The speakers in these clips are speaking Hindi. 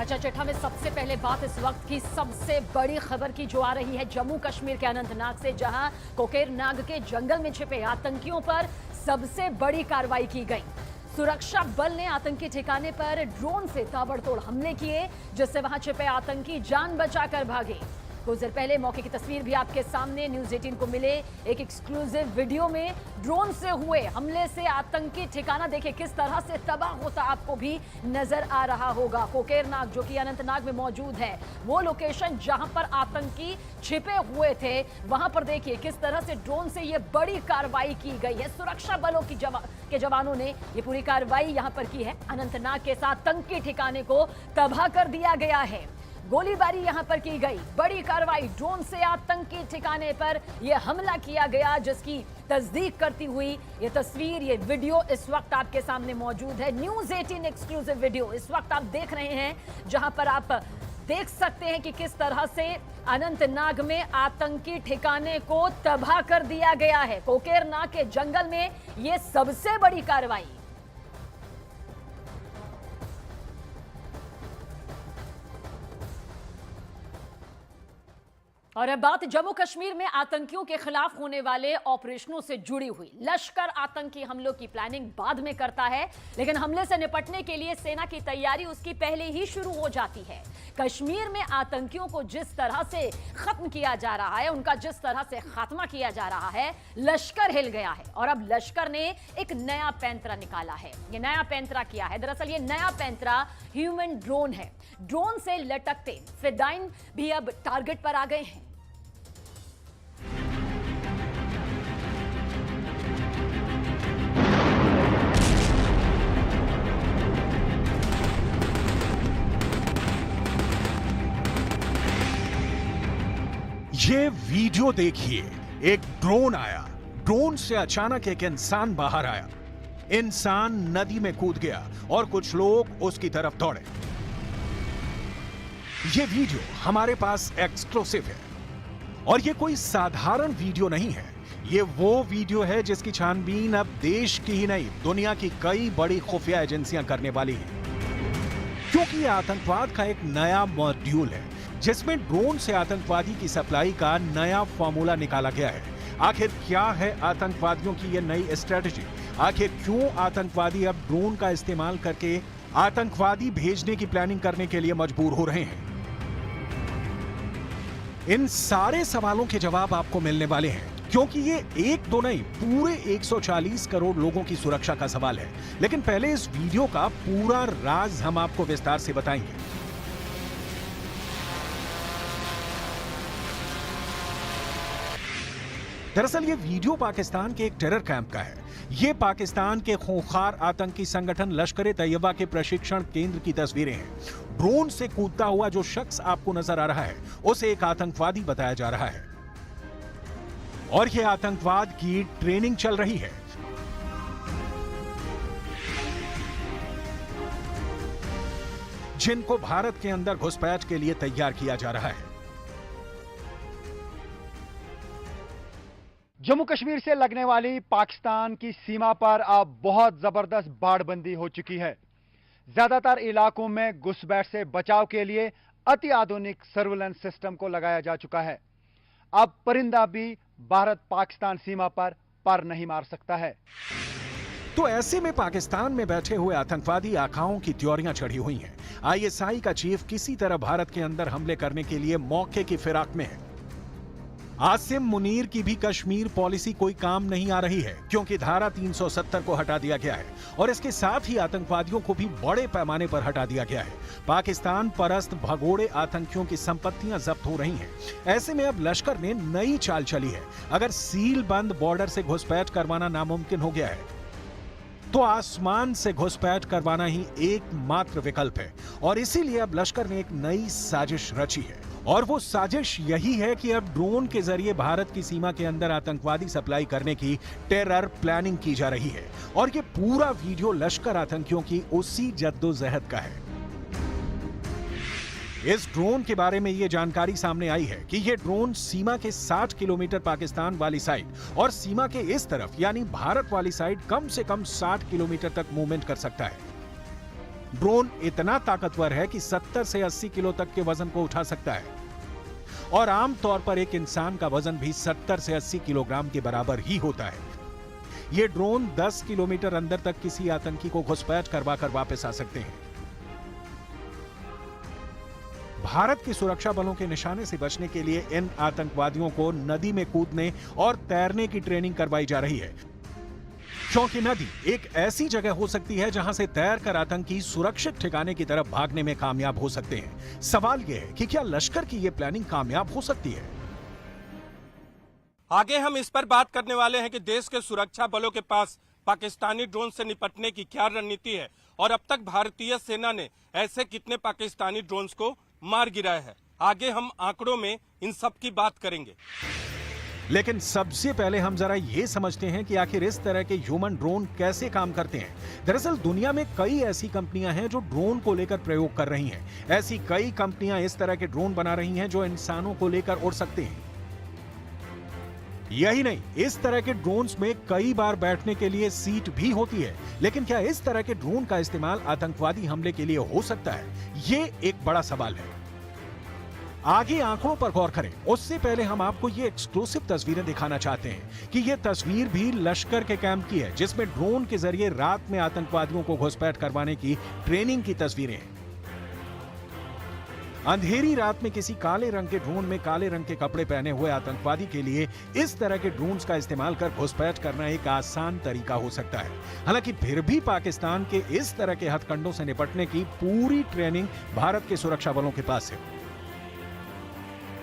कच्चा चिट्ठा में सबसे पहले बात इस वक्त की सबसे बड़ी खबर की जो आ रही है जम्मू कश्मीर के अनंतनाग से, जहां कोकेरनाग के जंगल में छिपे आतंकियों पर सबसे बड़ी कार्रवाई की गई। सुरक्षा बल ने आतंकी ठिकाने पर ड्रोन से ताबड़तोड़ हमले किए, जिससे वहां छिपे आतंकी जान बचाकर भागे। कुछ देर पहले मौके की तस्वीर भी आपके सामने न्यूज़ 18 को मिले एक एक्सक्लूसिव वीडियो में ड्रोन से हुए हमले से आतंकी ठिकाना देखिए किस तरह से तबाह होता आपको भी नजर आ रहा होगा। कोकेरनाग जो कि अनंतनाग में मौजूद है, वो लोकेशन जहां पर आतंकी छिपे हुए थे, वहां पर देखिए किस तरह से ड्रोन से ये बड़ी कार्रवाई की गई है। सुरक्षा बलों के जवानों ने ये पूरी कार्रवाई यहां पर की है। अनंतनाग के साथ आतंकी ठिकाने को तबाह कर दिया गया है। गोलीबारी यहां पर की गई, बड़ी कार्रवाई, ड्रोन से आतंकी ठिकाने पर यह हमला किया गया, जिसकी तस्दीक करती हुई ये तस्वीर, ये वीडियो इस वक्त आपके सामने मौजूद है। न्यूज़ 18 एक्सक्लूसिव वीडियो इस वक्त आप देख रहे हैं, जहां पर आप देख सकते हैं कि किस तरह से अनंतनाग में आतंकी ठिकाने को तबाह कर दिया गया है। कोकेरनाग के जंगल में यह सबसे बड़ी कार्रवाई। और अब बात जम्मू कश्मीर में आतंकियों के खिलाफ होने वाले ऑपरेशनों से जुड़ी हुई। लश्कर आतंकी हमलों की प्लानिंग बाद में करता है, लेकिन हमले से निपटने के लिए सेना की तैयारी उसकी पहले ही शुरू हो जाती है। कश्मीर में आतंकियों को जिस तरह से खत्म किया जा रहा है, उनका जिस तरह से खात्मा किया जा रहा है, लश्कर हिल गया है। और अब लश्कर ने एक नया पैंतरा निकाला है। ये नया पैंतरा क्या है? दरअसल ये नया पैंतरा ह्यूमन ड्रोन है। ड्रोन से लटकते फिदाइन भी अब टारगेट पर आ गए हैं। ये वीडियो देखिए, एक ड्रोन आया, ड्रोन से अचानक एक इंसान बाहर आया। इंसान नदी में कूद गया और कुछ लोग उसकी तरफ दौड़े। ये वीडियो हमारे पास एक्सक्लूसिव है और ये कोई साधारण वीडियो नहीं है। ये वो वीडियो है जिसकी छानबीन अब देश की ही नहीं, दुनिया की कई बड़ी खुफिया एजेंसियां करने वाली हैं, क्योंकि ये आतंकवाद का एक नया मॉड्यूल है जिसमें ड्रोन से आतंकवादी की सप्लाई का नया फॉर्मूला निकाला गया है। आखिर क्या है आतंकवादियों की ये नई स्ट्रेटजी? आखिर क्यों आतंकवादी अब ड्रोन का इस्तेमाल करके आतंकवादी भेजने की प्लानिंग करने के लिए मजबूर हो रहे हैं? इन सारे सवालों के जवाब आपको मिलने वाले हैं, क्योंकि ये एक दो नहीं, पूरे 140 करोड़ लोगों की सुरक्षा का सवाल है। लेकिन पहले इस वीडियो का पूरा राज हम आपको विस्तार से बताएंगे। दरअसल ये वीडियो पाकिस्तान के एक टेरर कैंप का है। ये पाकिस्तान के खूंखार आतंकी संगठन लश्कर-ए-तैयबा के प्रशिक्षण केंद्र की तस्वीरें हैं। ड्रोन से कूदता हुआ जो शख्स आपको नजर आ रहा है, उसे एक आतंकवादी बताया जा रहा है और यह आतंकवाद की ट्रेनिंग चल रही है। जिनको भारत के अंदर घुसपैठ के लिए तैयार किया जा रहा है। जम्मू कश्मीर से लगने वाली पाकिस्तान की सीमा पर अब बहुत जबरदस्त बाड़बंदी हो चुकी है। ज्यादातर इलाकों में घुसपैठ से बचाव के लिए अति आधुनिक सर्विलेंस सिस्टम को लगाया जा चुका है। अब परिंदा भी भारत पाकिस्तान सीमा पर नहीं मार सकता है। तो ऐसे में पाकिस्तान में बैठे हुए आतंकवादी आकाओं की त्योरियां चढ़ी हुई हैं। आईएसआई का चीफ किसी तरह भारत के अंदर हमले करने के लिए मौके की फिराक में है। आसिम मुनीर की भी कश्मीर पॉलिसी कोई काम नहीं आ रही है, क्योंकि धारा 370 को हटा दिया गया है और इसके साथ ही आतंकवादियों को भी बड़े पैमाने पर हटा दिया गया है। पाकिस्तान परस्त भगोड़े आतंकियों की संपत्तियां जब्त हो रही हैं। ऐसे में अब लश्कर ने नई चाल चली है। अगर सील बंद बॉर्डर से घुसपैठ करवाना नामुमकिन हो गया है, तो आसमान से घुसपैठ करवाना ही एकमात्र विकल्प है। और इसीलिए अब लश्कर ने एक नई साजिश रची है, और वो साजिश यही है कि अब ड्रोन के जरिए भारत की सीमा के अंदर आतंकवादी सप्लाई करने की टेरर प्लानिंग की जा रही है। और ये पूरा वीडियो लश्कर आतंकियों की उसी जद्दोजहद का है। इस ड्रोन के बारे में यह जानकारी सामने आई है कि यह ड्रोन सीमा के 60 किलोमीटर पाकिस्तान वाली साइड और सीमा के इस तरफ यानी भारत वाली साइड कम से कम 60 किलोमीटर तक मूवमेंट कर सकता है। ड्रोन इतना ताकतवर है कि 70 से 80 किलो तक के वजन को उठा सकता है और आमतौर पर एक इंसान का वजन भी 70 से 80 किलोग्राम के बराबर ही होता है। यह ड्रोन 10 किलोमीटर अंदर तक किसी आतंकी को घुसपैठ करवाकर वापस आ सकते हैं। भारत की सुरक्षा बलों के निशाने से बचने के लिए इन आतंकवादियों को नदी में कूदने और तैरने की ट्रेनिंग करवाई जा रही है, क्योंकि नदी एक ऐसी जगह हो सकती है जहां से तैरकर आतंकी सुरक्षित ठिकाने की तरफ भागने में कामयाब हो सकते हैं। सवाल यह है कि क्या लश्कर की यह प्लानिंग कामयाब हो सकती है? आगे हम इस पर बात करने वाले हैं कि देश के सुरक्षा बलों के पास पाकिस्तानी ड्रोन से निपटने की क्या रणनीति है और अब तक भारतीय सेना ने ऐसे कितने पाकिस्तानी ड्रोन्स को मार गिराया है। आगे हम आंकड़ों में इन सब की बात करेंगे, लेकिन सबसे पहले हम जरा ये समझते हैं कि आखिर इस तरह के ह्यूमन ड्रोन कैसे काम करते हैं। दरअसल दुनिया में कई ऐसी कंपनियां हैं जो ड्रोन को लेकर प्रयोग कर रही हैं। ऐसी कई कंपनियां इस तरह के ड्रोन बना रही हैं जो इंसानों को लेकर उड़ सकते हैं। यही नहीं, इस तरह के ड्रोन्स में कई बार बैठने के लिए सीट भी होती है। लेकिन क्या इस तरह के ड्रोन का इस्तेमाल आतंकवादी हमले के लिए हो सकता है? ये एक बड़ा सवाल है। आगे आंकड़ों पर गौर करें, उससे पहले हम आपको ये एक्सक्लूसिव तस्वीरें दिखाना चाहते हैं कि ये तस्वीर भी लश्कर के कैंप की है, जिसमें ड्रोन के जरिए रात में आतंकवादियों को घुसपैठ करवाने की ट्रेनिंग की तस्वीरें हैं। अंधेरी रात में किसी काले रंग के ड्रोन में काले रंग के कपड़े पहने हुए आतंकवादी के लिए इस तरह के ड्रोन्स का इस्तेमाल कर घुसपैठ करना एक आसान तरीका हो सकता है। हालांकि फिर भी पाकिस्तान के इस तरह के हथकंडों से निपटने की पूरी ट्रेनिंग भारत के सुरक्षा बलों के पास है।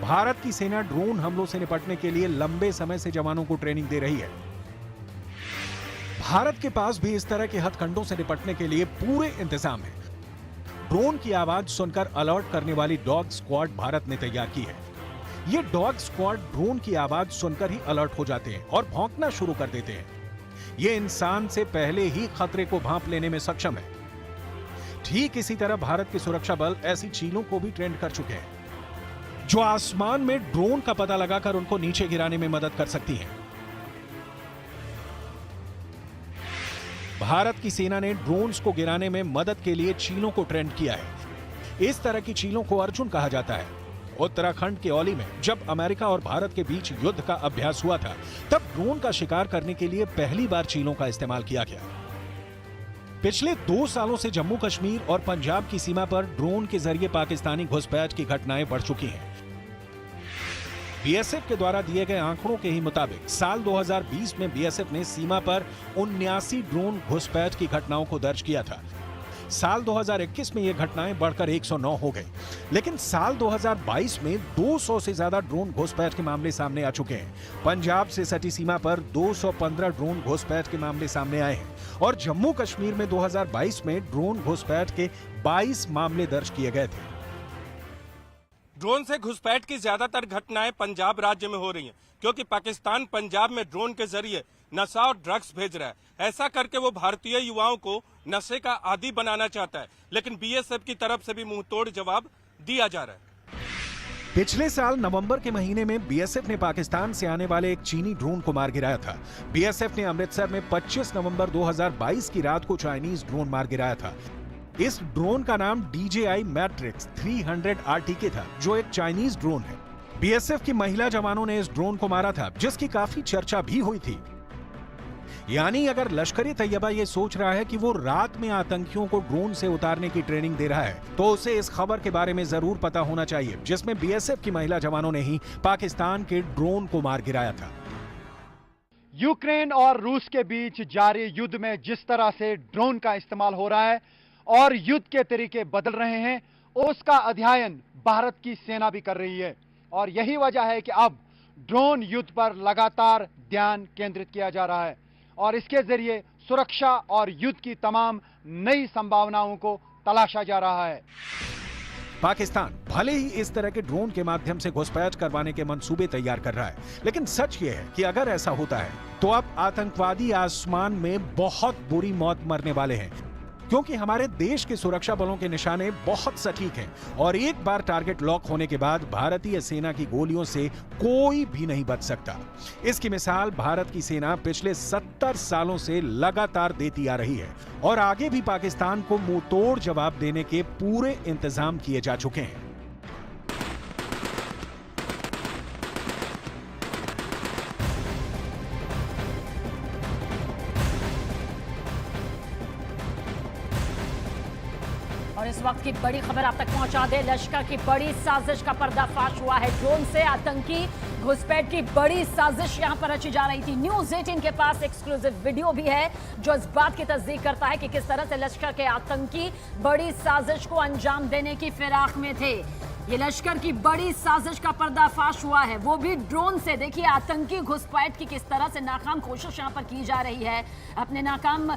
भारत की सेना ड्रोन हमलों से निपटने के लिए लंबे समय से जवानों को ट्रेनिंग दे रही है। भारत के पास भी इस तरह के हथकंडों से निपटने के लिए पूरे इंतजाम है। ड्रोन की आवाज सुनकर अलर्ट करने वाली डॉग स्क्वाड भारत ने तैयार की है। ये डॉग स्क्वाड ड्रोन की आवाज सुनकर ही अलर्ट हो जाते हैं और भौंकना शुरू कर देते हैं। ये इंसान से पहले ही खतरे को भांप लेने में सक्षम है। ठीक इसी तरह भारत के सुरक्षा बल ऐसी चीलों को भी ट्रेंड कर चुके हैं, जो आसमान में ड्रोन का पता लगाकर उनको नीचे गिराने में मदद कर सकती हैं। भारत की सेना ने ड्रोन्स को गिराने में मदद के लिए चीलों को ट्रेंड किया है। इस तरह की चीलों को अर्जुन कहा जाता है। उत्तराखंड के औली में जब अमेरिका और भारत के बीच युद्ध का अभ्यास हुआ था, तब ड्रोन का शिकार करने के लिए पहली बार चीलों का इस्तेमाल किया गया। पिछले 2 सालों से जम्मू कश्मीर और पंजाब की सीमा पर ड्रोन के जरिए पाकिस्तानी घुसपैठ की घटनाएं बढ़ चुकी हैं। बीएसएफ के द्वारा दिए गए आंकड़ों के ही मुताबिक साल 2020 में बीएसएफ ने सीमा पर 79 ड्रोन घुसपैठ की घटनाओं को दर्ज किया था। साल 2021 में ये घटनाएं बढ़कर 109 हो गई, लेकिन साल 2022 में 200 से ज्यादा ड्रोन घुसपैठ के मामले सामने आ चुके हैं। पंजाब से सटी सीमा पर 215 ड्रोन घुसपैठ के मामले सामने आए हैं और जम्मू कश्मीर में 2022 में ड्रोन घुसपैठ के 22 मामले दर्ज किए गए थे। ड्रोन से घुसपैठ की ज्यादातर घटनाएं पंजाब राज्य में हो रही हैं, क्योंकि पाकिस्तान पंजाब में ड्रोन के जरिए नशा और ड्रग्स भेज रहा है। ऐसा करके वो भारतीय युवाओं को नशे का आदी बनाना चाहता है, लेकिन बीएसएफ की तरफ से भी मुंहतोड़ जवाब दिया जा रहा है। पिछले साल नवंबर के महीने में बीएसएफ ने पाकिस्तान से आने वाले एक चीनी ड्रोन को मार गिराया था। बीएसएफ ने अमृतसर में 25 नवंबर 2022 की रात को चाइनीज ड्रोन मार गिराया था। इस ड्रोन का नाम DJI Matrix 300 RTK था, जो एक चाइनीज ड्रोन है। बीएसएफ की महिला जवानों ने इस ड्रोन को मारा था, जिसकी काफी चर्चा भी हुई थी। यानी अगर लश्कर तैयबा ये सोच रहा है कि वो रात में आतंकियों को ड्रोन से उतारने की ट्रेनिंग दे रहा है, तो उसे इस खबर के बारे में जरूर पता होना चाहिए, जिसमें बीएसएफ की महिला जवानों ने ही पाकिस्तान के ड्रोन को मार गिराया था। यूक्रेन और रूस के बीच जारी युद्ध में जिस तरह से ड्रोन का इस्तेमाल हो रहा है और युद्ध के तरीके बदल रहे हैं, उसका अध्ययन भारत की सेना भी कर रही है। और यही वजह है कि अब ड्रोन युद्ध पर लगातार ध्यान केंद्रित किया जा रहा है और इसके जरिए सुरक्षा और युद्ध की तमाम नई संभावनाओं को तलाशा जा रहा है। पाकिस्तान भले ही इस तरह के ड्रोन के माध्यम से घुसपैठ करवाने के मंसूबे तैयार कर रहा है, लेकिन सच यह है कि अगर ऐसा होता है तो अब आतंकवादी आसमान में बहुत बुरी मौत मरने वाले हैं। क्योंकि हमारे देश के सुरक्षा बलों के निशाने बहुत सटीक हैं और एक बार टारगेट लॉक होने के बाद भारतीय सेना की गोलियों से कोई भी नहीं बच सकता। इसकी मिसाल भारत की सेना पिछले 70 सालों से लगातार देती आ रही है और आगे भी पाकिस्तान को मुंह तोड़ जवाब देने के पूरे इंतजाम किए जा चुके हैं। और इस वक्त की बड़ी खबर आप तक पहुंचा दे। लश्कर की बड़ी साजिश का पर्दाफाश हुआ है। ड्रोन से आतंकी घुसपैठ की बड़ी साजिश यहां पर रची जा रही थी। न्यूज़ 18 के पास एक्सक्लूसिव वीडियो भी है जो इस बात की तस्दीक करता है कि किस तरह से लश्कर के आतंकी बड़ी साजिश को अंजाम देने की फिराक में थे। ये लश्कर की बड़ी साजिश का पर्दाफाश हुआ है, वो भी ड्रोन से। देखिए आतंकी घुसपैठ की किस तरह से नाकाम कोशिश यहां पर की जा रही है। अपने नाकाम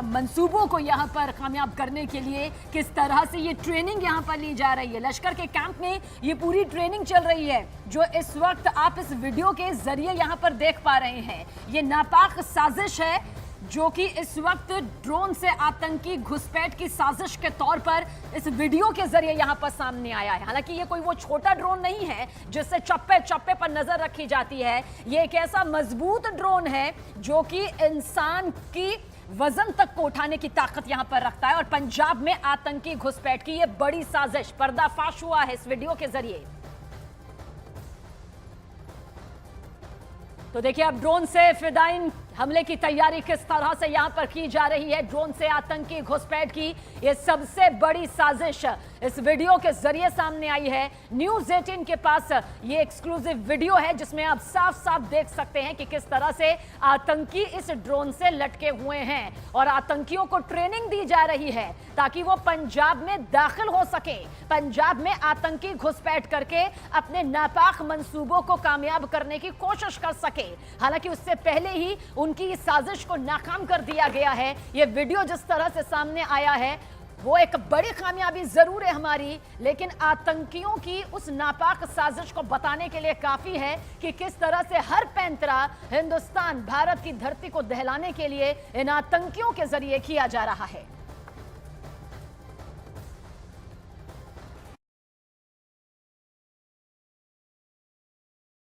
मंसूबों को यहां पर कामयाब करने के लिए किस तरह से ये ट्रेनिंग यहां पर ली जा रही है। लश्कर के कैंप में ये पूरी ट्रेनिंग चल रही है जो इस वक्त आप इस वीडियो के जरिए यहां पर देख पा रहे हैं। ये नापाक साजिश है जो कि इस वक्त ड्रोन से आतंकी घुसपैठ की साजिश के तौर पर इस वीडियो के जरिए यहां पर सामने आया है। हालांकि ये कोई वो छोटा ड्रोन नहीं है जिससे चप्पे चप्पे पर नजर रखी जाती है। ये एक ऐसा मजबूत ड्रोन है जो कि इंसान की वजन तक को उठाने की ताकत यहां पर रखता है। और पंजाब में आतंकी घुसपैठ की ये बड़ी साजिश पर्दाफाश हुआ है इस वीडियो के जरिए। तो देखिए अब ड्रोन से फिदाइन हमले की तैयारी किस तरह से यहां पर की जा रही है। ड्रोन से आतंकी घुसपैठ की ये सबसे बड़ी साजिश इस वीडियो के जरिए सामने आई है। न्यूज़ 18 के पास ये एक्सक्लूसिव वीडियो है जिसमें आप साफ साफ देख सकते हैं कि किस तरह से आतंकी इस ड्रोन से लटके हुए हैं और आतंकियों को ट्रेनिंग दी जा रही है ताकि वो पंजाब में दाखिल हो सके, पंजाब में आतंकी घुसपैठ करके अपने नापाक मंसूबों को कामयाब करने की कोशिश कर सके। हालांकि उससे पहले ही उनकी इस साजिश को नाकाम कर दिया गया है। यह वीडियो जिस तरह से सामने आया है वो एक बड़ी कामयाबी जरूर है हमारी, लेकिन आतंकियों की उस नापाक साजिश को बताने के लिए काफी है कि किस तरह से हर पैंतरा हिंदुस्तान भारत की धरती को दहलाने के लिए इन आतंकियों के जरिए किया जा रहा है।